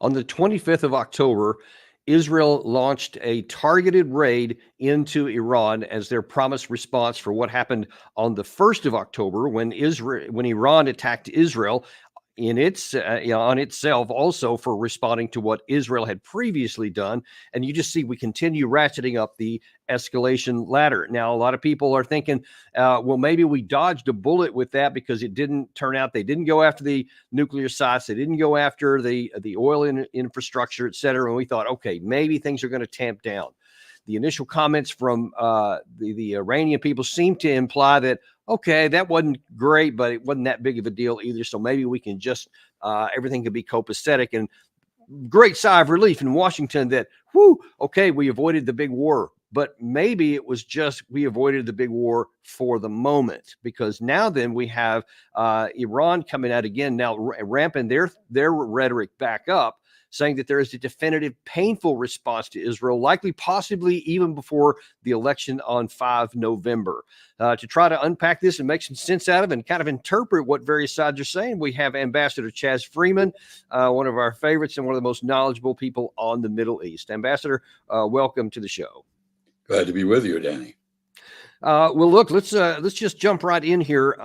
On the 25th of October, Israel launched a targeted raid into Iran as their promised response for what happened on the 1st of October when Iran attacked Israel in its on itself, also for responding to what Israel had previously done. And you just see we continue ratcheting up the escalation ladder. Now, a lot of people are thinking, well, maybe we dodged a bullet with that because it didn't turn out. They didn't go after the nuclear sites. They didn't go after the oil infrastructure, et cetera. And we thought, okay, maybe things are going to tamp down. The initial comments from the Iranian people seem to imply that, okay, that wasn't great, but it wasn't that big of a deal either. So maybe we can just, everything can be copacetic. And great sigh of relief in Washington that, okay, we avoided the big war. But maybe it was just we avoided the big war for the moment, because now then we have Iran coming out again, now ramping their rhetoric back up, saying that there is a definitive, painful response to Israel, likely possibly even before the election on 5 November. To try to unpack this and make some sense out of it and kind of interpret what various sides are saying, we have Ambassador Chaz Freeman, one of our favorites and one of the most knowledgeable people on the Middle East. Ambassador, welcome to the show. Glad to be with you, Danny. Well, look, let's just jump right in here.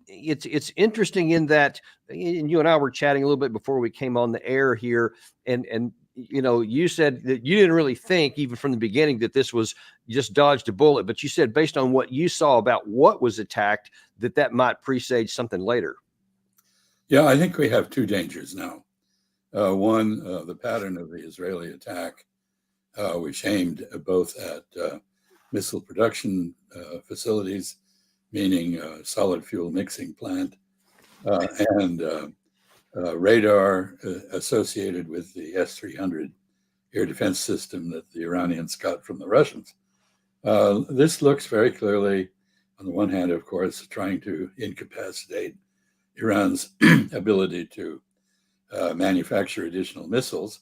It's interesting in that, and you and I were chatting a little bit before we came on the air here, and you know, you said that you didn't really think, even from the beginning, that this was just dodged a bullet, but you said based on what you saw about what was attacked, that might presage something later. Yeah, I think we have two dangers now. One, the pattern of the Israeli attack, which aimed both at missile production facilities, meaning solid fuel mixing plant, and radar associated with the S-300 air defense system that the Iranians got from the Russians. This looks very clearly, on the one hand, of course, trying to incapacitate Iran's ability to manufacture additional missiles,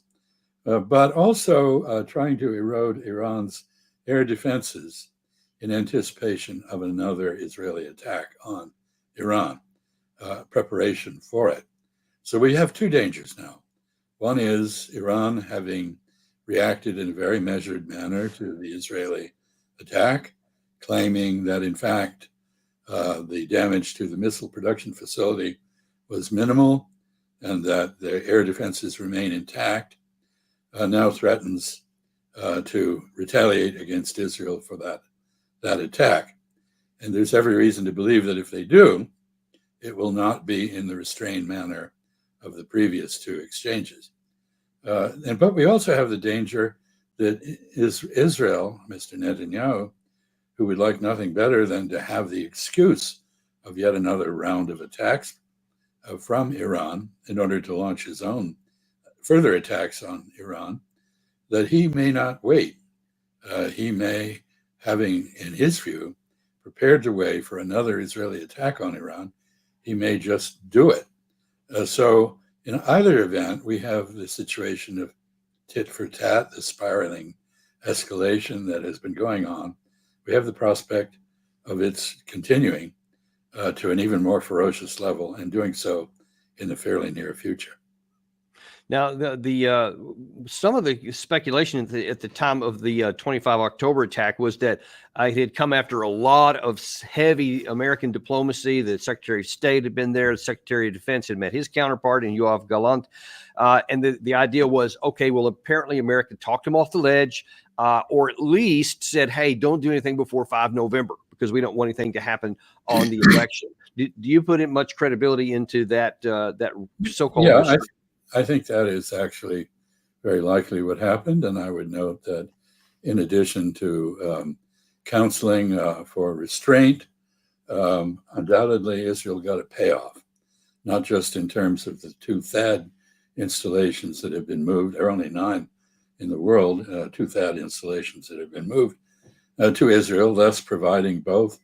but also trying to erode Iran's air defenses in anticipation of another Israeli attack on Iran, preparation for it. So we have two dangers now. One is Iran having reacted in a very measured manner to the Israeli attack, claiming that in fact the damage to the missile production facility was minimal and that their air defenses remain intact, now threatens to retaliate against Israel for that attack. And there's every reason to believe that if they do, it will not be in the restrained manner of the previous two exchanges. But we also have the danger that Israel, Mr. Netanyahu, who would like nothing better than to have the excuse of yet another round of attacks from Iran in order to launch his own further attacks on Iran, that he may not wait. He may, having, in his view, prepared the way for another Israeli attack on Iran, he may just do it. So in either event, we have the situation of tit for tat, the spiraling escalation that has been going on. We have the prospect of its continuing to an even more ferocious level, and doing so in the fairly near future. Now, the some of the speculation at the time of the 25 October attack was that it had come after a lot of heavy American diplomacy. The Secretary of State had been there. The Secretary of Defense had met his counterpart in Yoav Gallant. And the idea was, okay, well, apparently America talked him off the ledge, or at least said, hey, don't do anything before 5 November because we don't want anything to happen on the election. Do you put in much credibility into that so-called? Yeah, I think that is actually very likely what happened. And I would note that in addition to counseling for restraint, undoubtedly Israel got a payoff, not just in terms of the two THAAD installations that have been moved. There are only 9 in the world, two THAAD installations that have been moved to Israel, thus providing both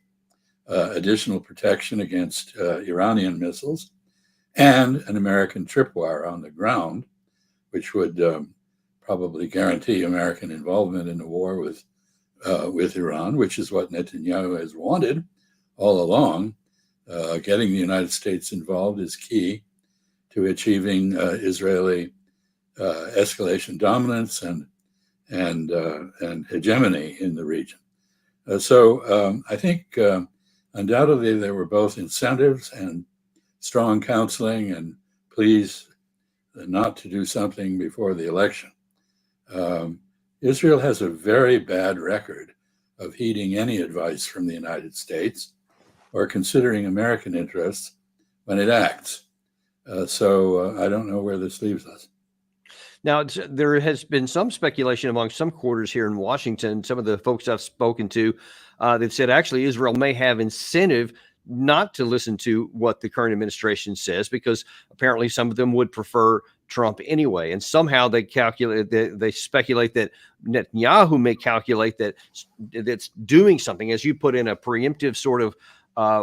additional protection against Iranian missiles and an American tripwire on the ground, which would probably guarantee American involvement in the war with Iran, which is what Netanyahu has wanted all along. Getting the United States involved is key to achieving Israeli escalation dominance and hegemony in the region. So I think undoubtedly there were both incentives and strong counseling and pleas not to do something before the election. Israel has a very bad record of heeding any advice from the United States or considering American interests when it acts. So I don't know where this leaves us. Now, there has been some speculation among some quarters here in Washington, some of the folks I've spoken to, that said actually Israel may have incentive not to listen to what the current administration says, because apparently some of them would prefer Trump anyway. And somehow they speculate that Netanyahu may calculate that that's doing something, as you put in, a preemptive sort of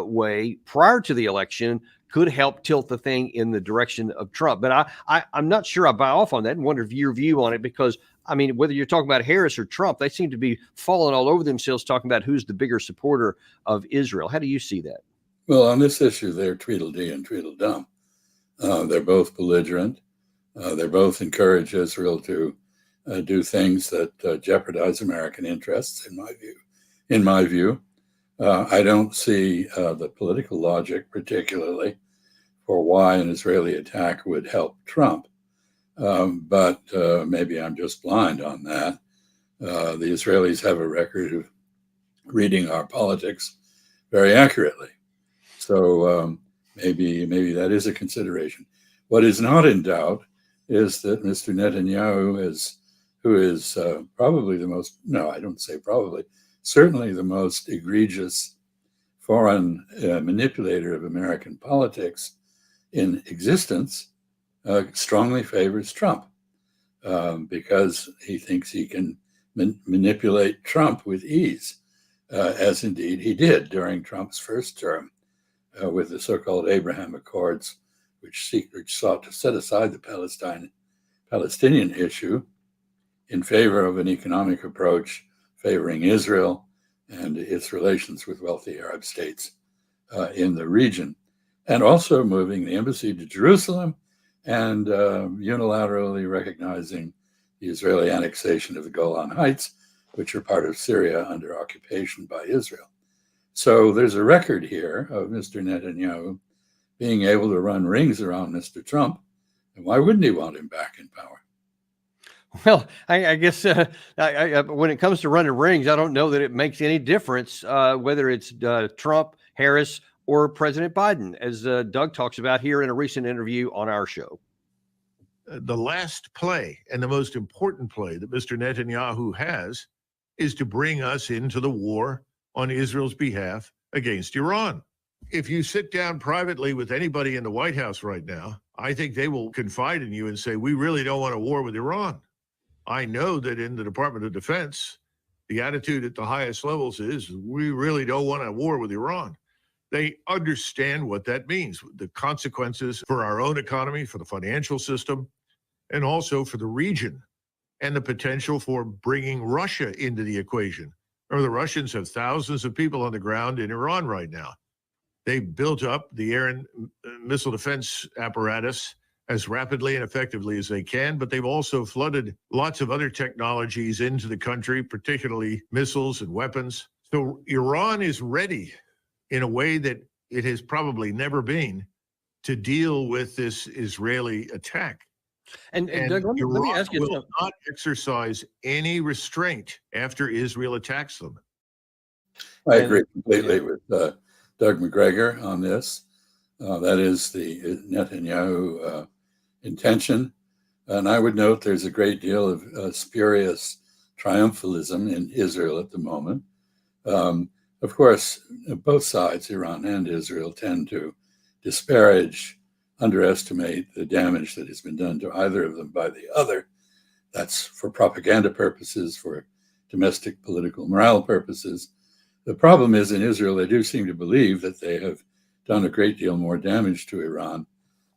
way prior to the election, could help tilt the thing in the direction of Trump. But I'm not sure I buy off on that, and wonder if your view on it, because I mean, whether you're talking about Harris or Trump, they seem to be falling all over themselves talking about who's the bigger supporter of Israel. How do you see that? Well, on this issue, they're Tweedledee and Tweedledum. They're both belligerent. They both encourage Israel to do things that jeopardize American interests, in my view. I don't see the political logic, particularly, for why an Israeli attack would help Trump. But maybe I'm just blind on that. The Israelis have a record of reading our politics very accurately. So maybe that is a consideration. What is not in doubt is that Mr. Netanyahu who is probably the most, no, I don't say probably, certainly the most egregious foreign manipulator of American politics in existence, strongly favors Trump because he thinks he can manipulate Trump with ease, as indeed he did during Trump's first term with the so-called Abraham Accords, which sought to set aside the Palestinian issue in favor of an economic approach favoring Israel and its relations with wealthy Arab states in the region, and also moving the embassy to Jerusalem and unilaterally recognizing the Israeli annexation of the Golan Heights, which are part of Syria under occupation by Israel. So there's a record here of Mr. Netanyahu being able to run rings around Mr. Trump. And why wouldn't he want him back in power? Well, I guess when it comes to running rings, I don't know that it makes any difference whether it's Trump, Harris, or President Biden, as Doug talks about here in a recent interview on our show. The last play and the most important play that Mr. Netanyahu has is to bring us into the war on Israel's behalf against Iran. If you sit down privately with anybody in the White House right now, I think they will confide in you and say, we really don't want a war with Iran. I know that in the Department of Defense, the attitude at the highest levels is we really don't want a war with Iran. They understand what that means, the consequences for our own economy, for the financial system, and also for the region, and the potential for bringing Russia into the equation. Or the Russians have thousands of people on the ground in Iran right now. They built up the air and missile defense apparatus as rapidly and effectively as they can, but they've also flooded lots of other technologies into the country, particularly missiles and weapons. So Iran is ready in a way that it has probably never been to deal with this Israeli attack. And Doug, let me ask you, will not exercise any restraint after Israel attacks them. I agree completely with Doug McGregor on this. That is the Netanyahu intention. And I would note there's a great deal of spurious triumphalism in Israel at the moment. Of course, both sides, Iran and Israel, tend to disparage, underestimate the damage that has been done to either of them by the other. That's for propaganda purposes, for domestic political morale purposes. The problem is in Israel, they do seem to believe that they have done a great deal more damage to Iran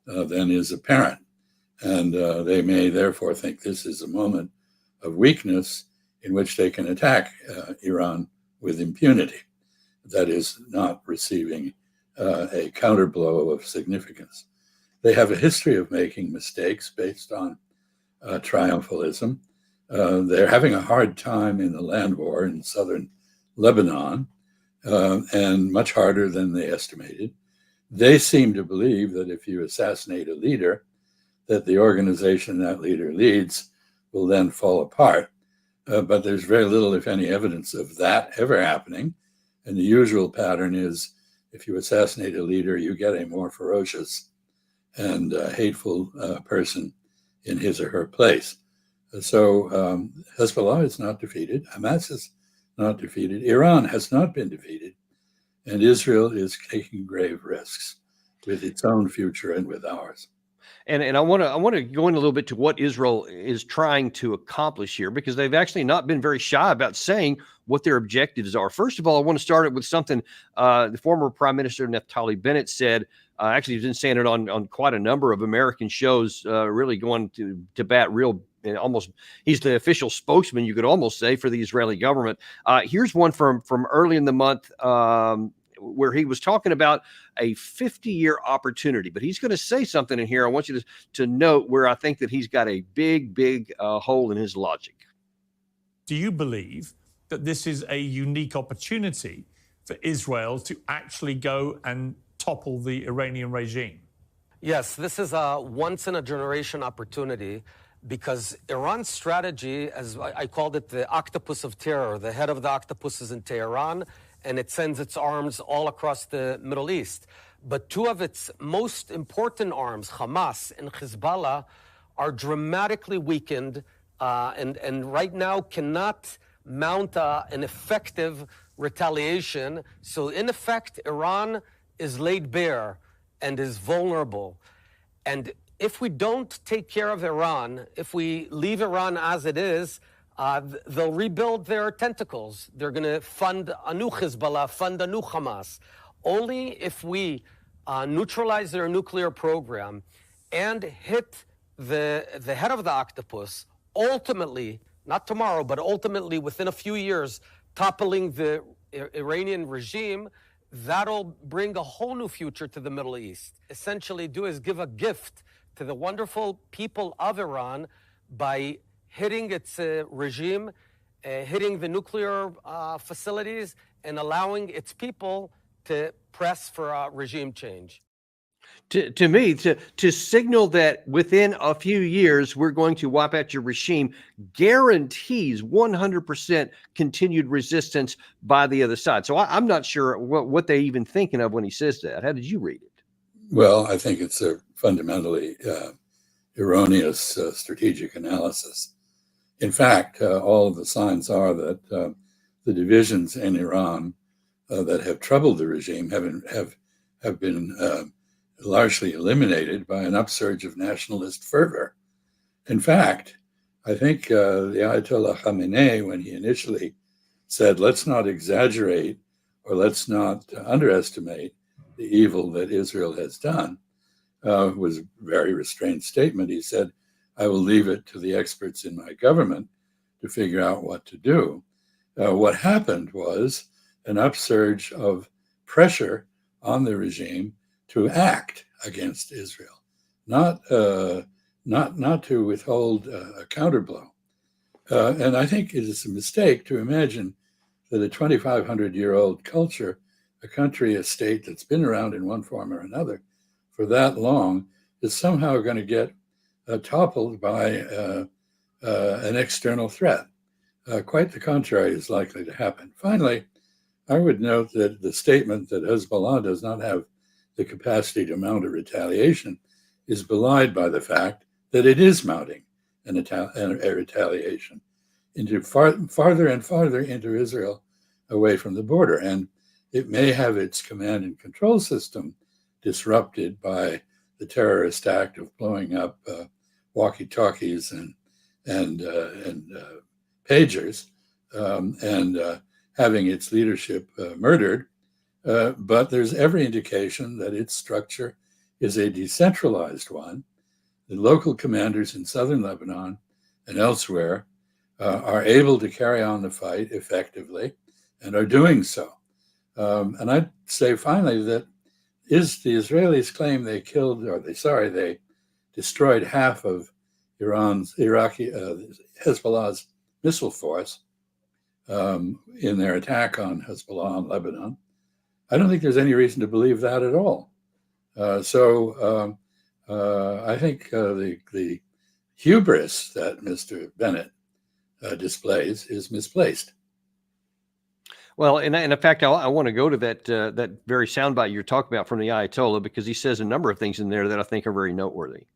than is apparent. And they may therefore think this is a moment of weakness in which they can attack Iran with impunity. That is, not receiving a counterblow of significance. They have a history of making mistakes based on triumphalism. They're having a hard time in the land war in southern Lebanon, and much harder than they estimated. They seem to believe that if you assassinate a leader, that the organization that leader leads will then fall apart. But there's very little, if any, evidence of that ever happening. And the usual pattern is if you assassinate a leader, you get a more ferocious and hateful person in his or her place. So Hezbollah is not defeated. Hamas is not defeated. Iran has not been defeated. And Israel is taking grave risks with its own future and with ours. And I want to go in a little bit to what Israel is trying to accomplish here, because they've actually not been very shy about saying what their objectives are. First of all, I want to start it with something the former Prime Minister Naftali Bennett said. Actually, he's been saying it on quite a number of American shows, really going to bat real. And almost, he's the official spokesman, you could almost say, for the Israeli government. Here's one from early in the month where he was talking about a 50-year opportunity. But he's going to say something in here. I want you to note where I think that he's got a big hole in his logic. Do you believe that this is a unique opportunity for Israel to actually go and topple the Iranian regime? Yes, this is a once-in-a-generation opportunity, because Iran's strategy, as I called it, the octopus of terror, the head of the octopus is in Tehran, and it sends its arms all across the Middle East. But two of its most important arms, Hamas and Hezbollah, are dramatically weakened and right now cannot mount an effective retaliation. So in effect, Iran is laid bare and is vulnerable. And if we don't take care of Iran, if we leave Iran as it is, they'll rebuild their tentacles. They're going to fund a new Hezbollah, fund a new Hamas. Only if we neutralize their nuclear program and hit the head of the octopus, ultimately, not tomorrow, but ultimately within a few years, toppling the Iranian regime, that'll bring a whole new future to the Middle East. Essentially, give a gift to the wonderful people of Iran by hitting its regime, hitting the nuclear facilities, and allowing its people to press for a regime change. To me, to signal that within a few years we're going to wipe out your regime guarantees 100% continued resistance by the other side. So I'm not sure what they even thinking of when he says that. How did you read it? Well, I think it's a fundamentally erroneous strategic analysis. In fact, all of the signs are that the divisions in Iran that have troubled the regime have been largely eliminated by an upsurge of nationalist fervor. In fact, I think the Ayatollah Khamenei, when he initially said, let's not exaggerate or let's not underestimate the evil that Israel has done, was a very restrained statement. He said, I will leave it to the experts in my government to figure out what to do. What happened was an upsurge of pressure on the regime to act against Israel, not to withhold a counterblow. And I think it is a mistake to imagine that a 2,500-year-old culture, a country, a state that's been around in one form or another for that long, is somehow going to get toppled by an external threat. Quite the contrary is likely to happen. Finally, I would note that the statement that Hezbollah does not have the capacity to mount a retaliation is belied by the fact that it is mounting a retaliation into farther and farther into Israel, away from the border. And it may have its command and control system disrupted by the terrorist act of blowing up walkie-talkies and pagers and having its leadership murdered. But there's every indication that its structure is a decentralized one. The local commanders in southern Lebanon and elsewhere are able to carry on the fight effectively and are doing so. And I'd say finally that the Israelis claim they destroyed half of Hezbollah's missile force in their attack on Hezbollah in Lebanon. I don't think there's any reason to believe that at all. So I think the hubris that Mr. Bennett displays is misplaced. Well, and in fact, I want to go to that very soundbite you're talking about from the Ayatollah, because he says a number of things in there that I think are very noteworthy.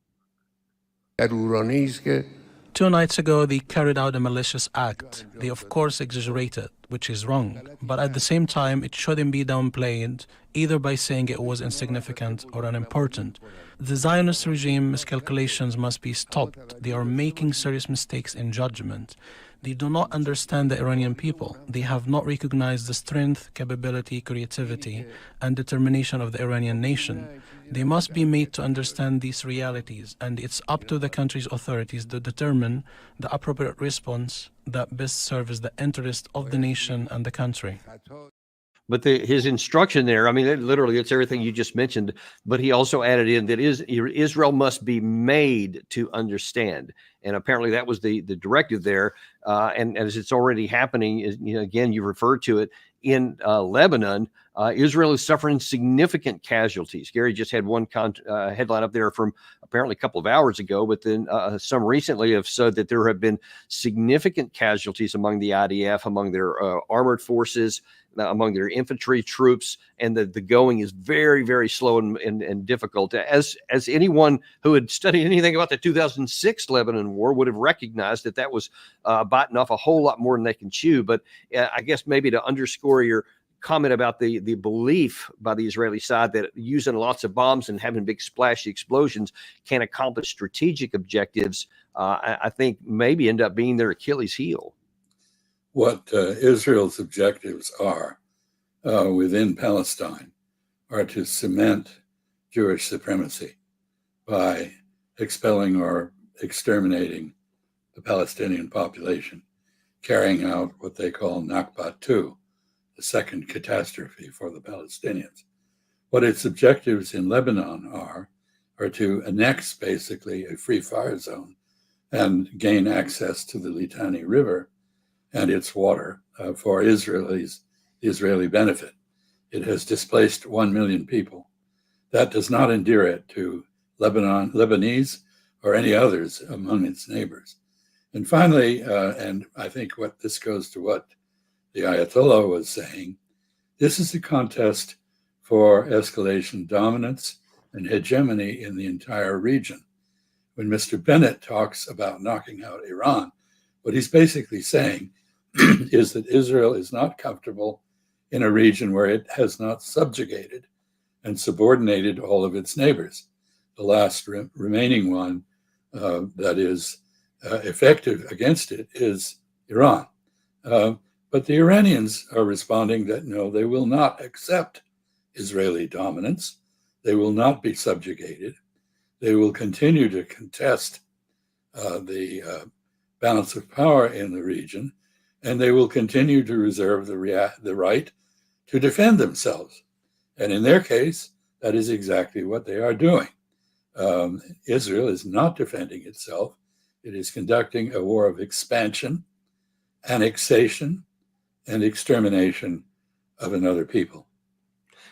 2 nights ago, they carried out a malicious act. They, of course, exaggerated, which is wrong. But at the same time, it shouldn't be downplayed, either by saying it was insignificant or unimportant. The Zionist regime miscalculations must be stopped. They are making serious mistakes in judgment. They do not understand the Iranian people. They have not recognized the strength, capability, creativity, and determination of the Iranian nation. They must be made to understand these realities, and it's up to the country's authorities to determine the appropriate response that best serves the interest of the nation and the country. But his instruction there, I mean, literally, it's everything you just mentioned. But he also added in that Israel must be made to understand. And apparently that was the directive there. And as it's already happening, again, you referred to it in Lebanon, Israel is suffering significant casualties. Gary just had one headline up there from apparently a couple of hours ago, but then some recently have said that there have been significant casualties among the IDF, among their armored forces, among their infantry troops, and the going is very, very slow and difficult. As anyone who had studied anything about the 2006 Lebanon war would have recognized that was biting off a whole lot more than they can chew. But I guess maybe to underscore your comment about the belief by the Israeli side that using lots of bombs and having big splashy explosions can accomplish strategic objectives, I think maybe end up being their Achilles heel. What Israel's objectives are within Palestine are to cement Jewish supremacy by expelling or exterminating the Palestinian population, carrying out what they call Nakba 2, the second catastrophe for the Palestinians. What its objectives in Lebanon are to annex basically a free fire zone and gain access to the Litani River and its water for Israeli benefit. It has displaced 1 million people. That does not endear it to Lebanese or any others among its neighbors. And finally, and I think what this goes to what the Ayatollah was saying, this is a contest for escalation, dominance, and hegemony in the entire region. When Mr. Bennett talks about knocking out Iran, what he's basically saying is that Israel is not comfortable in a region where it has not subjugated and subordinated all of its neighbors. The last remaining one that is effective against it is Iran. But the Iranians are responding that no, they will not accept Israeli dominance. They will not be subjugated. They will continue to contest the balance of power in the region, and they will continue to reserve the right to defend themselves. And in their case, that is exactly what they are doing. Israel is not defending itself. It is conducting a war of expansion, annexation, and extermination of another people.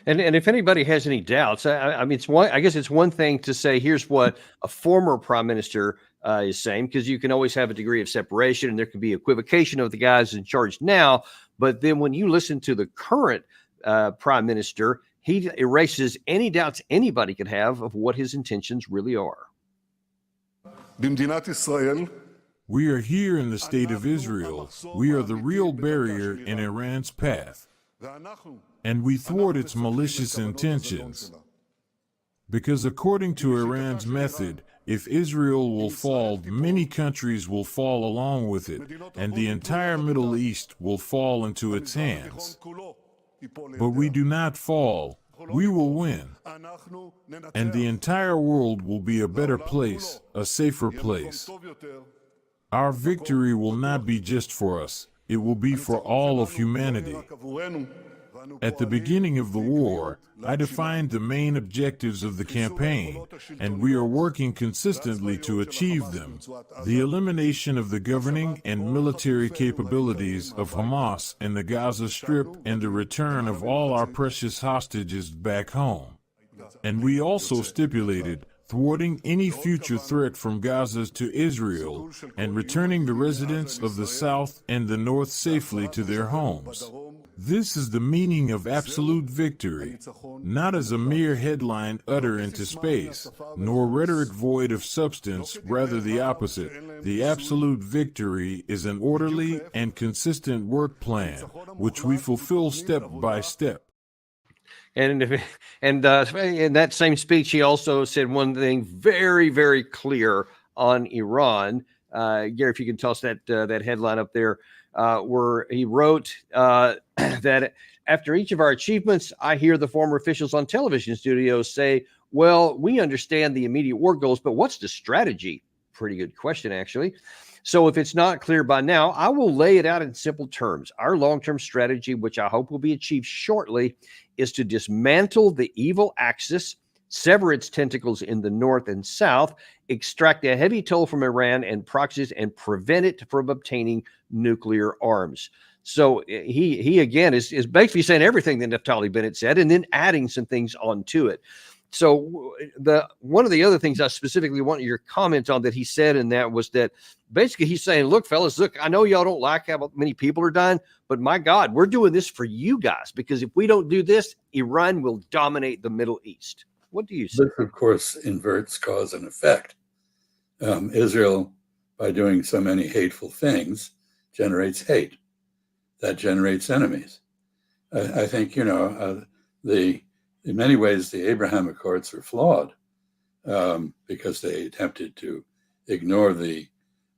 And if anybody has any doubts, I mean, I guess it's one thing to say, here's what a former prime minister is saying, because you can always have a degree of separation and there can be equivocation of the guys in charge now. But then when you listen to the current prime minister, he erases any doubts anybody could have of what his intentions really are. We are here in the state of Israel. We are the real barrier in Iran's path, and we thwart its malicious intentions. Because according to Iran's method, if Israel will fall, many countries will fall along with it, and the entire Middle East will fall into its hands. But we do not fall. We will win. And the entire world will be a better place, a safer place. Our victory will not be just for us. It will be for all of humanity. At the beginning of the war, I defined the main objectives of the campaign, and we are working consistently to achieve them. The elimination of the governing and military capabilities of Hamas in the Gaza Strip and the return of all our precious hostages back home. And we also stipulated thwarting any future threat from Gaza to Israel and returning the residents of the South and the North safely to their homes. This is the meaning of absolute victory, not as a mere headline uttered into space, nor rhetoric void of substance, rather the opposite. The absolute victory is an orderly and consistent work plan, which we fulfill step by step. And in that same speech, he also said one thing very, very clear on Iran. Gary, if you can toss that headline up there, where he wrote that after each of our achievements, I hear the former officials on television studios say, well, we understand the immediate war goals, but what's the strategy? Pretty good question, actually. So if it's not clear by now, I will lay it out in simple terms. Our long-term strategy, which I hope will be achieved shortly, is to dismantle the evil axis, sever its tentacles in the north and south, extract a heavy toll from Iran and proxies, and prevent it from obtaining nuclear arms. So he again is basically saying everything that Naftali Bennett said and then adding some things onto it. So one of the other things I specifically want your comment on that he said in that was that basically he's saying, look, fellas, look, I know y'all don't like how many people are dying, but my God, we're doing this for you guys, because if we don't do this, Iran will dominate the Middle East. What do you say? This, of course, inverts cause and effect. Israel, by doing so many hateful things, generates hate. That generates enemies. I think, in many ways, the Abraham Accords were flawed because they attempted to ignore the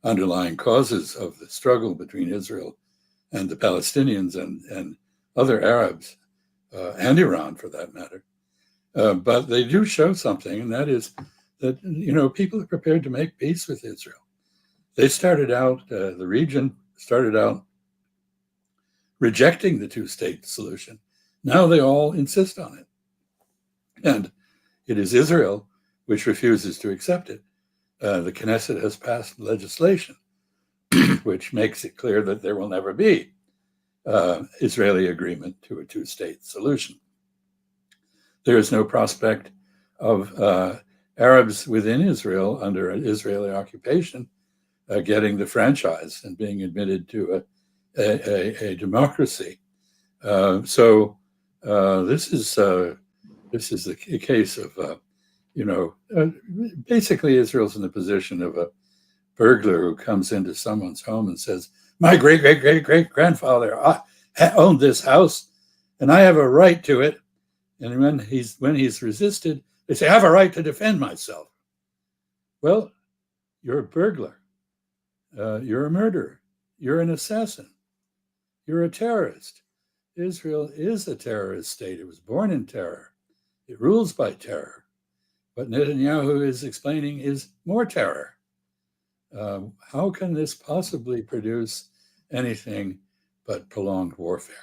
underlying causes of the struggle between Israel and the Palestinians and other Arabs and Iran, for that matter. But they do show something, and that is that, people are prepared to make peace with Israel. They started out, the region started out rejecting the two-state solution. Now they all insist on it. And it is Israel which refuses to accept it. The Knesset has passed legislation which makes it clear that there will never be Israeli agreement to a two-state solution. There is no prospect of Arabs within Israel under Israeli occupation getting the franchise and being admitted to a democracy. So this is a case of, basically Israel's in the position of a burglar who comes into someone's home and says, my great-great-great-great-grandfather owned this house and I have a right to it. And when he's resisted, they say, I have a right to defend myself. Well, you're a burglar. You're a murderer. You're an assassin. You're a terrorist. Israel is a terrorist state. It was born in terror. It rules by terror. What Netanyahu is explaining is more terror. How can this possibly produce anything but prolonged warfare?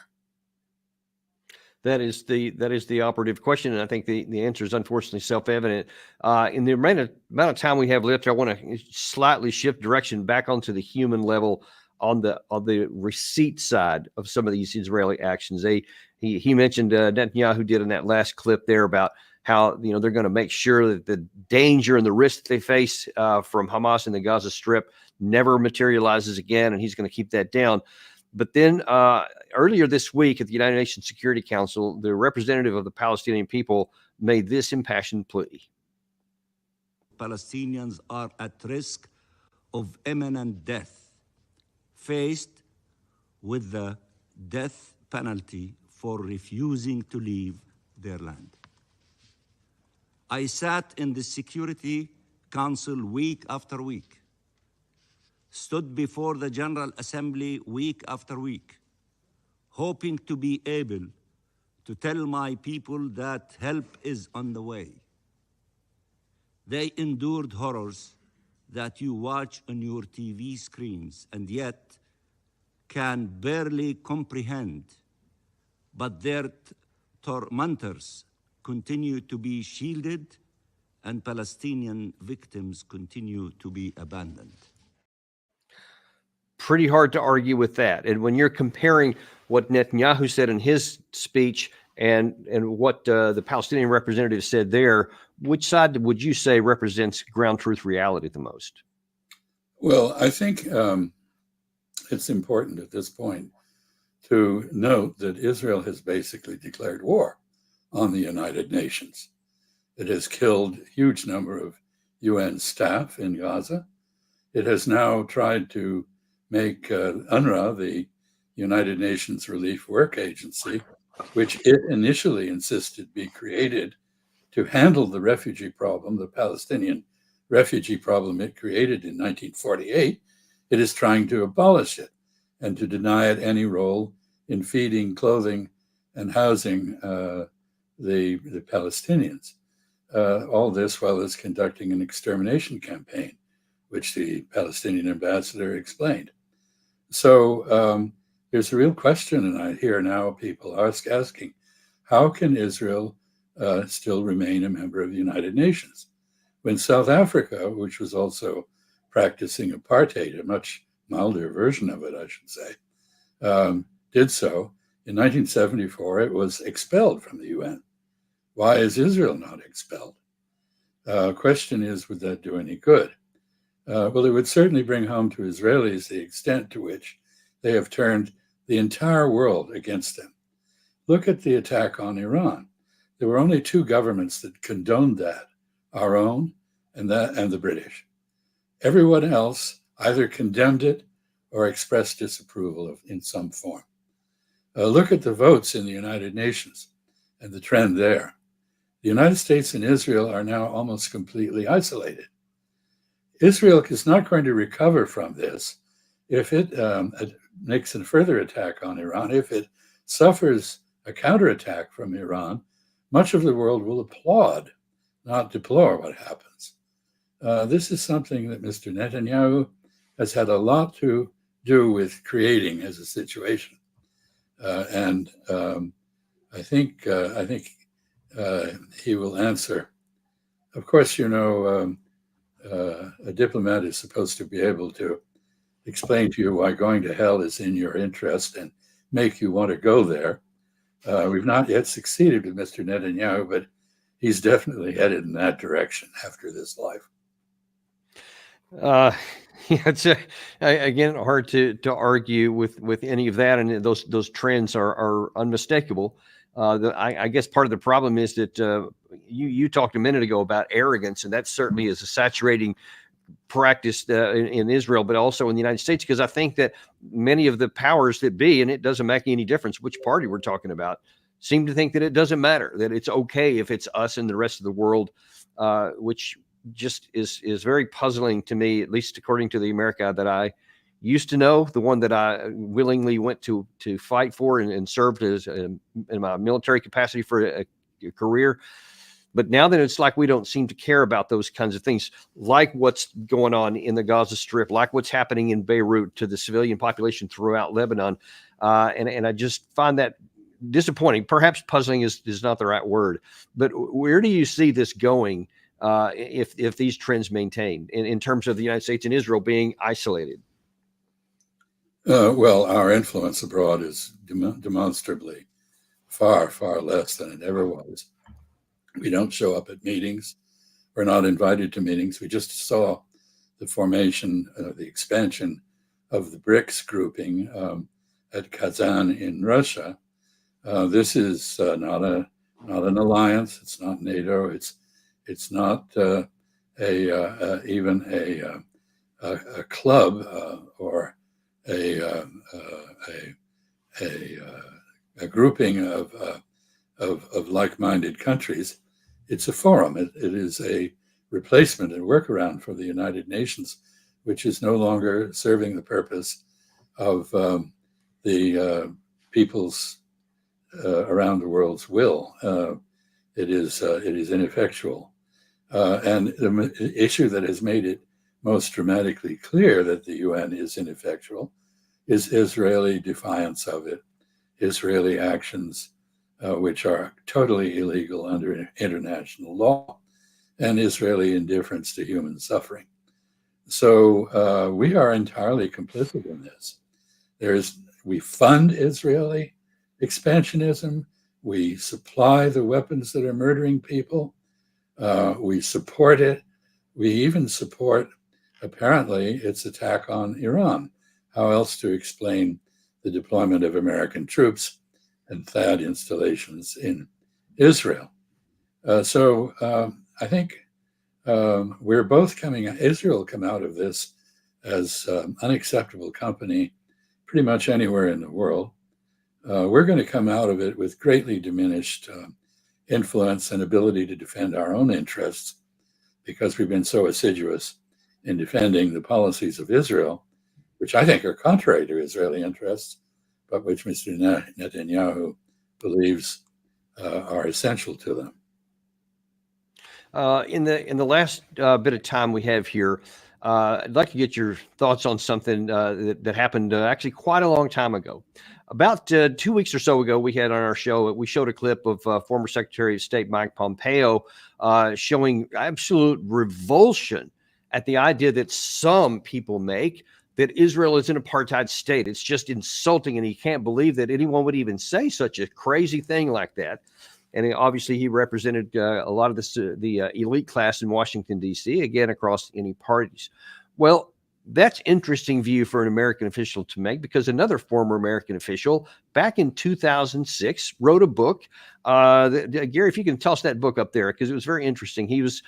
That is the operative question, and I think the answer is unfortunately self-evident. In the amount of time we have left, I want to slightly shift direction back onto the human level on the receipt side of some of these Israeli actions. He mentioned Netanyahu did in that last clip there about how they're going to make sure that the danger and the risk that they face from Hamas in the Gaza Strip never materializes again, and he's going to keep that down. But then earlier this week at the United Nations Security Council, the representative of the Palestinian people made this impassioned plea. Palestinians are at risk of imminent death, faced with the death penalty for refusing to leave their land. I sat in the Security Council week after week, stood before the General Assembly week after week, hoping to be able to tell my people that help is on the way. They endured horrors that you watch on your TV screens and yet can barely comprehend but their tormentors continue to be shielded and Palestinian victims continue to be abandoned. Pretty hard to argue with that. And when you're comparing what Netanyahu said in his speech and what the Palestinian representative said there, which side would you say represents ground truth reality the most? Well, I think it's important at this point to note that Israel has basically declared war on the United Nations. It has killed a huge number of UN staff in Gaza. It has now tried to make UNRWA, the United Nations Relief Work Agency, which it initially insisted be created to handle the refugee problem, the Palestinian refugee problem it created in 1948, it is trying to abolish it and to deny it any role in feeding, clothing, and housing the Palestinians. All this while it's conducting an extermination campaign, which the Palestinian ambassador explained. So there's a real question, and I hear now people asking, how can Israel still remain a member of the United Nations? When South Africa, which was also practicing apartheid, a much milder version of it, I should say, did so, in 1974, it was expelled from the UN. Why is Israel not expelled? Question is, would that do any good? Well, it would certainly bring home to Israelis the extent to which they have turned the entire world against them. Look at the attack on Iran. There were only two governments that condoned that, our own and the British. Everyone else either condemned it or expressed disapproval in some form. Look at the votes in the United Nations and the trend there. The United States and Israel are now almost completely isolated. Israel is not going to recover from this if it makes a further attack on Iran. If it suffers a counterattack from Iran, much of the world will applaud, not deplore what happens. This is something that Mr. Netanyahu has had a lot to do with creating as a situation. And I think he will answer. Of course, you know, a diplomat is supposed to be able to explain to you why going to hell is in your interest and make you want to go there. We've not yet succeeded with Mr. Netanyahu, but he's definitely headed in that direction after this life. Yeah, it's again hard to argue with any of that, and those trends are unmistakable. I guess part of the problem is that you talked a minute ago about arrogance, and that certainly is a saturating practice in Israel, but also in the United States, because I think that many of the powers that be, and it doesn't make any difference which party we're talking about, seem to think that it doesn't matter, that it's okay if it's us and the rest of the world, which just is very puzzling to me, at least according to the America that I used to know, the one that I willingly went to fight for and served as in my military capacity for a career. But now that it's like we don't seem to care about those kinds of things, like what's going on in the Gaza Strip, like what's happening in Beirut to the civilian population throughout Lebanon. And I just find that disappointing. Perhaps puzzling is not the right word. But where do you see this going if these trends maintain in terms of the United States and Israel being isolated? Well, our influence abroad is demonstrably far, far less than it ever was. We don't show up at meetings. We're not invited to meetings. We just saw the formation, the expansion of the BRICS grouping at Kazan in Russia. This is not an alliance. It's not NATO. It's not even a club or a grouping of like-minded countries. It's a forum. It is a replacement and workaround for the United Nations, which is no longer serving the purpose of the peoples around the world's will. It is ineffectual. And the issue that has made it most dramatically clear that the UN is ineffectual is Israeli defiance of it, Israeli actions, which are totally illegal under international law, and Israeli indifference to human suffering. So we are entirely complicit in this. We fund Israeli expansionism. We supply the weapons that are murdering people. We support it. We even support, apparently, its attack on Iran. How else to explain the deployment of American troops and THAAD installations in Israel? So I think we're both Israel come out of this as unacceptable company pretty much anywhere in the world. We're going to come out of it with greatly diminished influence and ability to defend our own interests because we've been so assiduous in defending the policies of Israel, which I think are contrary to Israeli interests, but which Mr. Netanyahu believes are essential to them. In the last bit of time we have here, I'd like to get your thoughts on something that happened actually quite a long time ago. About 2 weeks or so ago, we had on our show, we showed a clip of former Secretary of State Mike Pompeo showing absolute revulsion at the idea that some people make that Israel is an apartheid state. It's just insulting, and he can't believe that anyone would even say such a crazy thing like that. And obviously, he represented a lot of the elite class in Washington, D.C., again, across any parties. Well, that's interesting view for an American official to make, because another former American official back in 2006 wrote a book. Gary, if you can toss that book up there, because it was very interesting. He was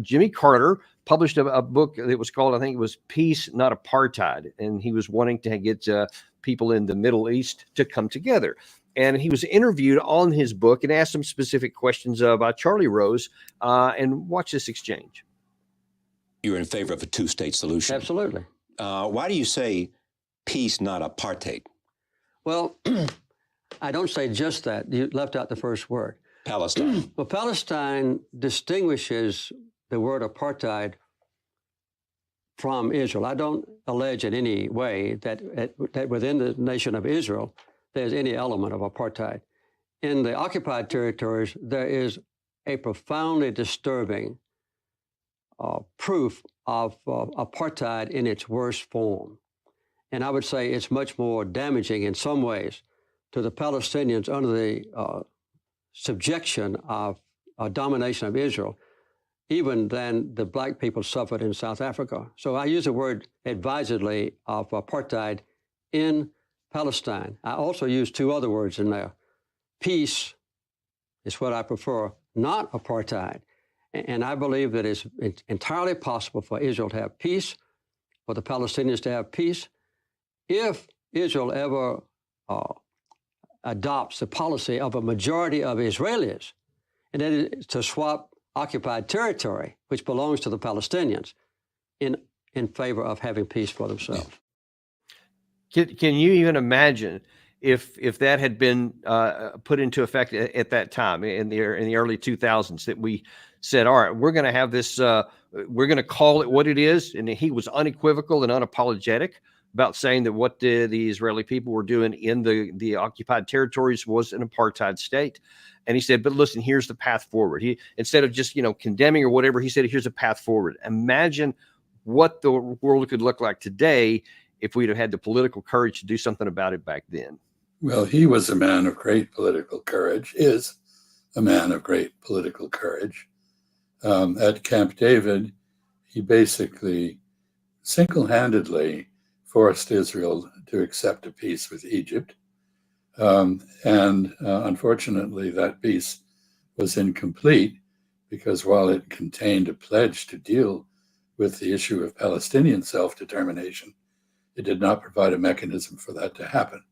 Jimmy Carter published a book that was called, I think it was Peace, Not Apartheid. And he was wanting to get people in the Middle East to come together. And he was interviewed on his book and asked some specific questions about Charlie Rose. And watch this exchange. You're in favor of a two-state solution. Absolutely. Why do you say peace, not apartheid? Well, I don't say just that. You left out the first word. Palestine. Well, Palestine distinguishes the word apartheid from Israel. I don't allege in any way that within the nation of Israel there's any element of apartheid. In the occupied territories, there is a profoundly disturbing proof of apartheid in its worst form. And I would say it's much more damaging in some ways to the Palestinians under the subjection of domination of Israel, even than the black people suffered in South Africa. So I use the word advisedly of apartheid in Palestine. I also use two other words in there. Peace is what I prefer, not apartheid. And I believe that it's entirely possible for Israel to have peace, for the Palestinians to have peace, if Israel ever adopts the policy of a majority of Israelis, and that is to swap occupied territory, which belongs to the Palestinians, in favor of having peace for themselves. Can you even imagine if that had been put into effect at that time in the early 2000s, that we said, all right, we're going to have this, we're going to call it what it is. And he was unequivocal and unapologetic about saying that what the Israeli people were doing in the occupied territories was an apartheid state. And he said, but listen, here's the path forward. He, instead of just, condemning or whatever, he said, here's a path forward. Imagine what the world could look like today if we'd have had the political courage to do something about it back then. Well, he was a man of great political courage, is a man of great political courage. At Camp David, he basically single-handedly forced Israel to accept a peace with Egypt. Unfortunately, that peace was incomplete because while it contained a pledge to deal with the issue of Palestinian self-determination, it did not provide a mechanism for that to happen.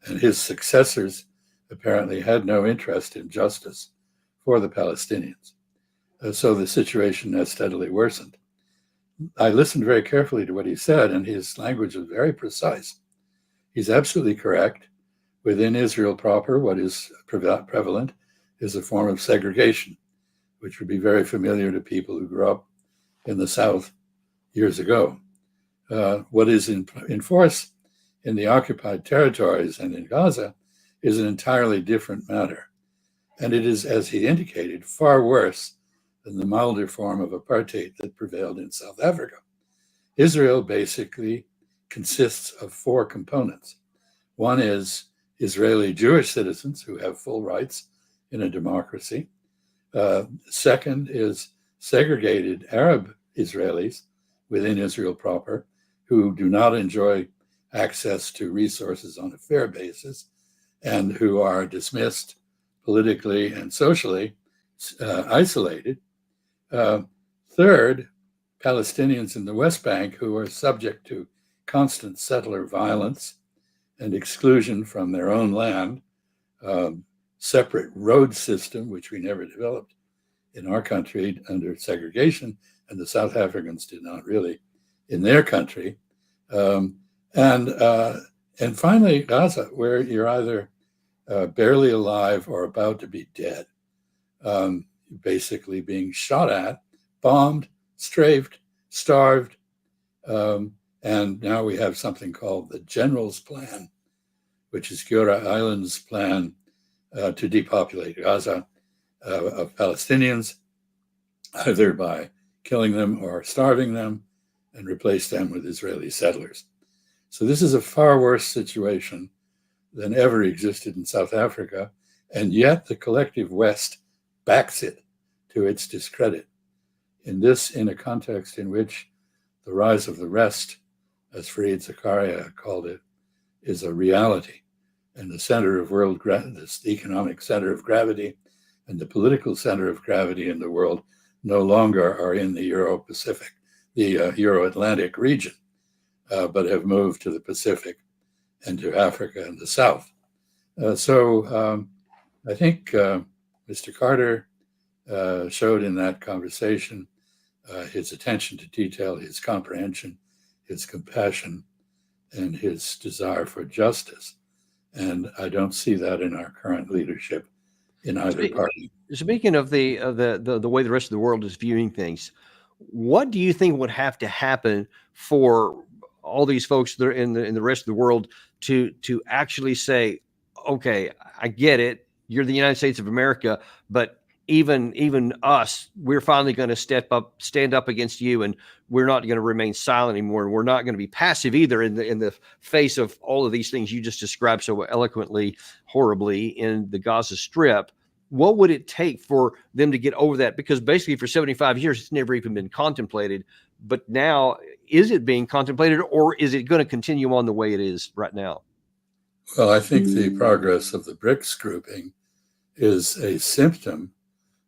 And his successors apparently had no interest in justice for the Palestinians. So the situation has steadily worsened. I listened very carefully to what he said, and his language is very precise. He's absolutely correct. Within Israel proper, what is prevalent is a form of segregation, which would be very familiar to people who grew up in the South years ago. What is in force in the occupied territories and in Gaza is an entirely different matter. And it is, as he indicated, far worse than the milder form of apartheid that prevailed in South Africa. Israel basically consists of four components. One is Israeli Jewish citizens who have full rights in a democracy. Second is segregated Arab Israelis within Israel proper who do not enjoy access to resources on a fair basis and who are dismissed politically and socially, isolated. Third, Palestinians in the West Bank who are subject to constant settler violence and exclusion from their own land, separate road system, which we never developed in our country under segregation, and the South Africans did not really in their country. And finally, Gaza, where you're either barely alive or about to be dead, basically being shot at, bombed, strafed, starved. And now we have something called the General's Plan, which is Giora Island's plan to depopulate Gaza of Palestinians, either by killing them or starving them and replace them with Israeli settlers. So this is a far worse situation than ever existed in South Africa, and yet the collective West backs it to its discredit. In a context in which the rise of the rest, as Fareed Zakaria called it, is a reality, and the center of the economic center of gravity and the political center of gravity in the world no longer are in the Euro-Pacific, the Euro-Atlantic region, but have moved to the Pacific and to Africa and the South. So I think Mr. Carter showed in that conversation his attention to detail, his comprehension, his compassion, and his desire for justice. And I don't see that in our current leadership in either party. Speaking of the way the rest of the world is viewing things, what do you think would have to happen for all these folks that are in the rest of the world to actually say, okay, I get it, you're the United States of America, but even us, we're finally going to stand up against you, and we're not going to remain silent anymore. And we're not going to be passive either in the face of all of these things you just described so eloquently, horribly in the Gaza Strip. What would it take for them to get over that? Because basically for 75 years, it's never even been contemplated. But now, is it being contemplated, or is it going to continue on the way it is right now? Well, I think the progress of the BRICS grouping is a symptom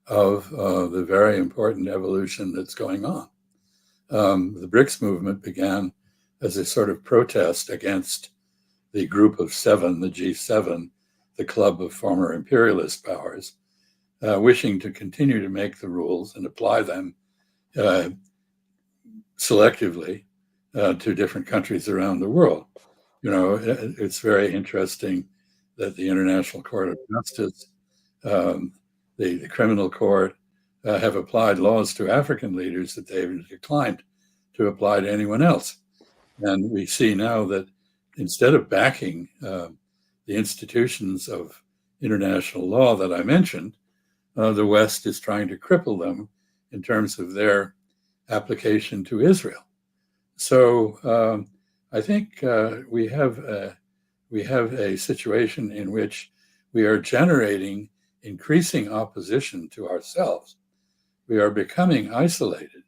of the very important evolution that's going on. The BRICS movement began as a sort of protest against the group of seven, the G7, the club of former imperialist powers, wishing to continue to make the rules and apply them selectively to different countries around the world. You know, it's very interesting that the International Court of Justice, the Criminal Court, have applied laws to African leaders that they've declined to apply to anyone else. And we see now that instead of backing the institutions of international law that I mentioned, the West is trying to cripple them in terms of their application to Israel. So I think we have a situation in which we are generating increasing opposition to ourselves. We are becoming isolated,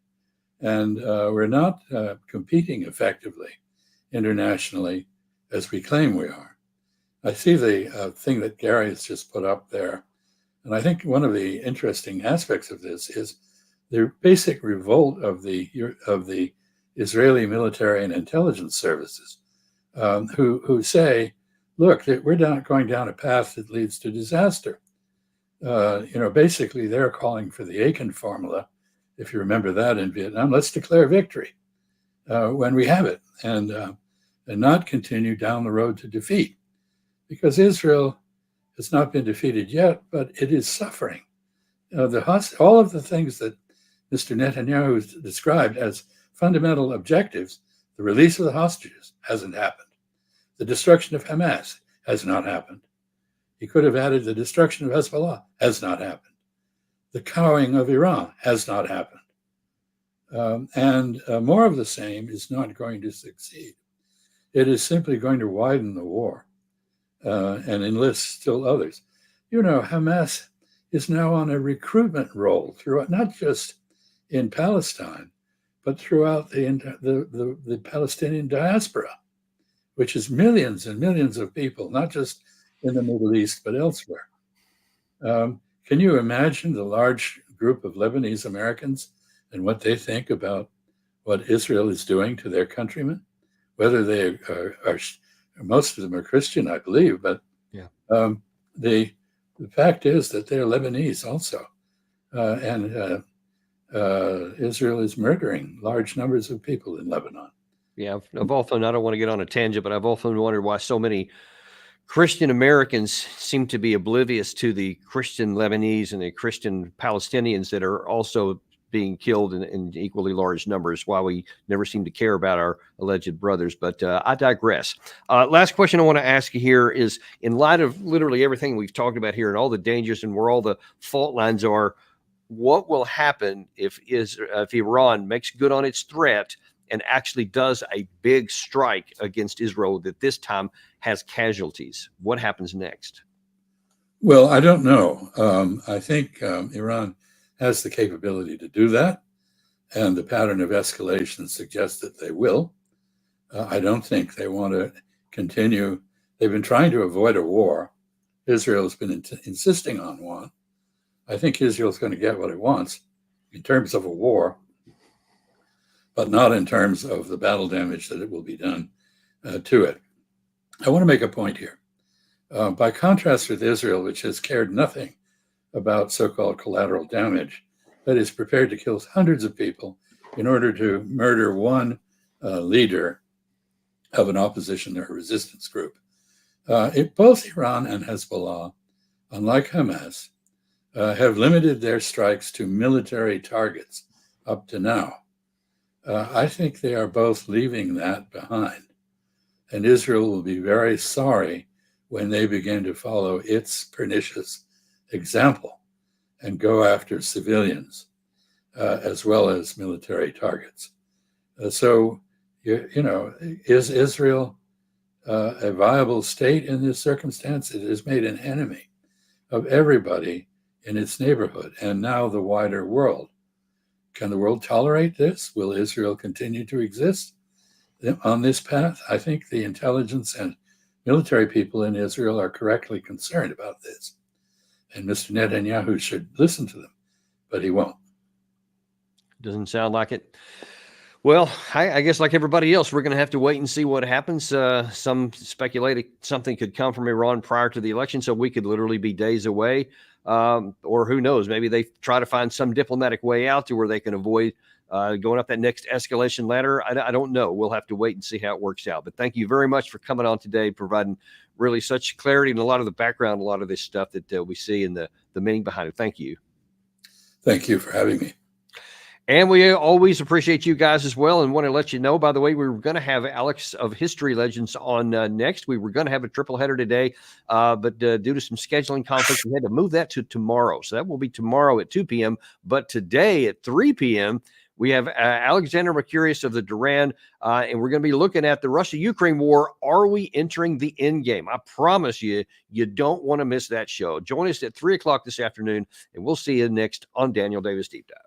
and we're not competing effectively internationally as we claim we are. I see the thing that Gary has just put up there, and I think one of the interesting aspects of this is the basic revolt of the Israeli military and intelligence services, who say, look, we're going down a path that leads to disaster. Basically they're calling for the Aiken formula, if you remember that in Vietnam. Let's declare victory when we have it, and not continue down the road to defeat, because Israel has not been defeated yet, but it is suffering. All of the things that Mr. Netanyahu described as fundamental objectives, the release of the hostages hasn't happened. The destruction of Hamas has not happened. He could have added the destruction of Hezbollah. Has not happened. The cowing of Iran has not happened. And more of the same is not going to succeed. It is simply going to widen the war and enlist still others. You know, Hamas is now on a recruitment roll throughout, not just in Palestine, but throughout the Palestinian diaspora, which is millions and millions of people, not just in the Middle East, but elsewhere. Can you imagine the large group of Lebanese Americans and what they think about what Israel is doing to their countrymen? Whether they are most of them are Christian, I believe, but yeah. The fact is that they're Lebanese also. And Israel is murdering large numbers of people in Lebanon. Yeah, I've often, I don't want to get on a tangent, but I've often wondered why so many Christian Americans seem to be oblivious to the Christian Lebanese and the Christian Palestinians that are also being killed in equally large numbers, why we never seem to care about our alleged brothers. But I digress. Last question I want to ask you here is, in light of literally everything we've talked about here and all the dangers and where all the fault lines are, what will happen if Iran makes good on its threat and actually does a big strike against Israel that this time has casualties? What happens next? Well, I don't know. I think Iran has the capability to do that, and the pattern of escalation suggests that they will. I don't think they want to continue. They've been trying to avoid a war. Israel's been insisting on one. I think Israel's going to get what it wants in terms of a war, but not in terms of the battle damage that it will be done to it. I want to make a point here. By contrast with Israel, which has cared nothing about so-called collateral damage, that is prepared to kill hundreds of people in order to murder one leader of an opposition or resistance group. Both Iran and Hezbollah, unlike Hamas, have limited their strikes to military targets up to now. I think they are both leaving that behind. And Israel will be very sorry when they begin to follow its pernicious example and go after civilians as well as military targets. So, you know, is Israel a viable state in this circumstance? It has made an enemy of everybody in its neighborhood and now the wider world. Can the world tolerate this? Will Israel continue to exist on this path? I think the intelligence and military people in Israel are correctly concerned about this. And Mr. Netanyahu should listen to them, but he won't. Doesn't sound like it. Well, I guess like everybody else, we're going to have to wait and see what happens. Some speculated something could come from Iran prior to the election, so we could literally be days away. Or who knows, maybe they try to find some diplomatic way out to where they can avoid going up that next escalation ladder. I don't know. We'll have to wait and see how it works out. But thank you very much for coming on today, providing really such clarity and a lot of the background, a lot of this stuff that we see in the meaning behind it. Thank you. Thank you for having me. And we always appreciate you guys as well, and want to let you know, by the way, we were going to have Alex of History Legends on next. We were going to have a triple header today, but due to some scheduling conflicts, we had to move that to tomorrow. So that will be tomorrow at 2 p.m. But today at 3 p.m., we have Alexander Mercurius of the Duran, and we're going to be looking at the Russia-Ukraine war. Are we entering the end game? I promise you, you don't want to miss that show. Join us at 3 o'clock this afternoon, and we'll see you next on Daniel Davis Deep Dive.